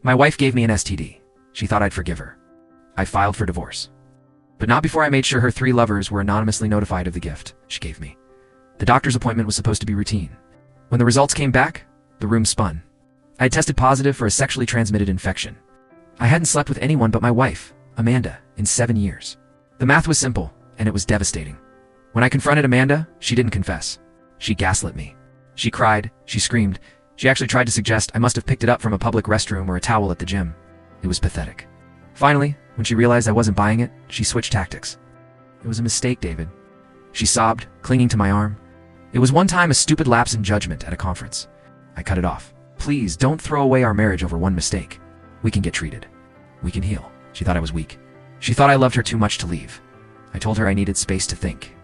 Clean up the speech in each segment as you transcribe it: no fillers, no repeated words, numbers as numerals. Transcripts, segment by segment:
My wife gave me an STD. She thought I'd forgive her. I filed for divorce. But not before I made sure her 3 lovers were anonymously notified of the gift she gave me. The doctor's appointment was supposed to be routine. When the results came back, the room spun. I had tested positive for a sexually transmitted infection. I hadn't slept with anyone but my wife, Amanda, in 7 years. The math was simple, and it was devastating. When I confronted Amanda, she didn't confess. She gaslit me. She cried, she screamed. She actually tried to suggest I must have picked it up from a public restroom or a towel at the gym. It was pathetic. Finally, when she realized I wasn't buying it, she switched tactics. It was a mistake, David. She sobbed, clinging to my arm. It was one time a stupid lapse in judgment at a conference. I cut it off. Please, don't throw away our marriage over one mistake. We can get treated. We can heal. She thought I was weak. She thought I loved her too much to leave. I told her I needed space to think.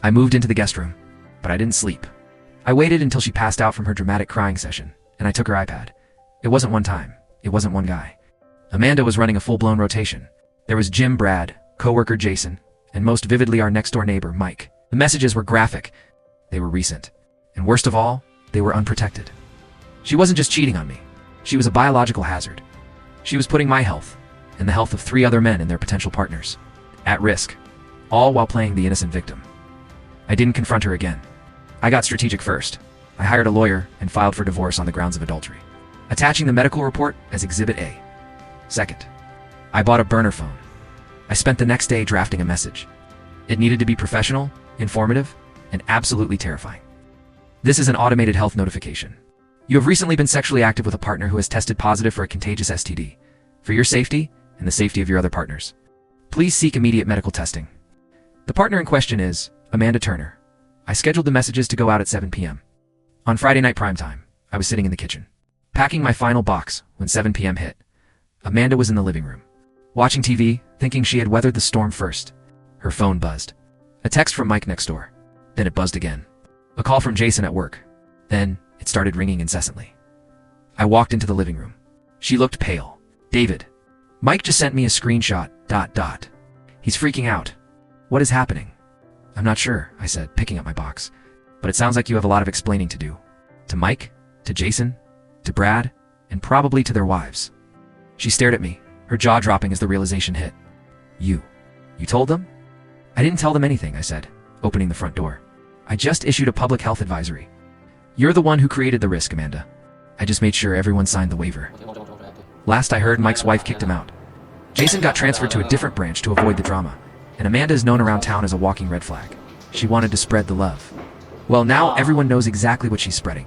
I moved into the guest room, but I didn't sleep. I waited until she passed out from her dramatic crying session, and I took her iPad. It wasn't one time. It wasn't one guy. Amanda was running a full-blown rotation. There was Jim, Brad, coworker Jason, and most vividly our next-door neighbor, Mike. The messages were graphic. They were recent. And worst of all, they were unprotected. She wasn't just cheating on me. She was a biological hazard. She was putting my health, and the health of 3 other men and their potential partners, at risk, all while playing the innocent victim. I didn't confront her again. I got strategic first. I hired a lawyer and filed for divorce on the grounds of adultery, attaching the medical report as Exhibit A. Second, I bought a burner phone. I spent the next day drafting a message. It needed to be professional, informative, and absolutely terrifying. This is an automated health notification. You have recently been sexually active with a partner who has tested positive for a contagious STD. For your safety and the safety of your other partners, please seek immediate medical testing. The partner in question is Amanda Turner. I scheduled the messages to go out at 7 p.m. On Friday night primetime, I was sitting in the kitchen, packing my final box when 7 p.m. hit. Amanda was in the living room, watching TV, thinking she had weathered the storm first. Her phone buzzed. A text from Mike next door. Then it buzzed again. A call from Jason at work. Then it started ringing incessantly. I walked into the living room. She looked pale. David, Mike just sent me a screenshot, ... He's freaking out. What is happening? I'm not sure, I said, picking up my box. But it sounds like you have a lot of explaining to do. To Mike, to Jason, to Brad, and probably to their wives. She stared at me, her jaw dropping as the realization hit. You told them? I didn't tell them anything, I said, opening the front door. I just issued a public health advisory. You're the one who created the risk, Amanda. I just made sure everyone signed the waiver. Last I heard, Mike's wife kicked him out. Jason got transferred to a different branch to avoid the drama, and Amanda is known around town as a walking red flag. She wanted to spread the love. Well, now everyone knows exactly what she's spreading.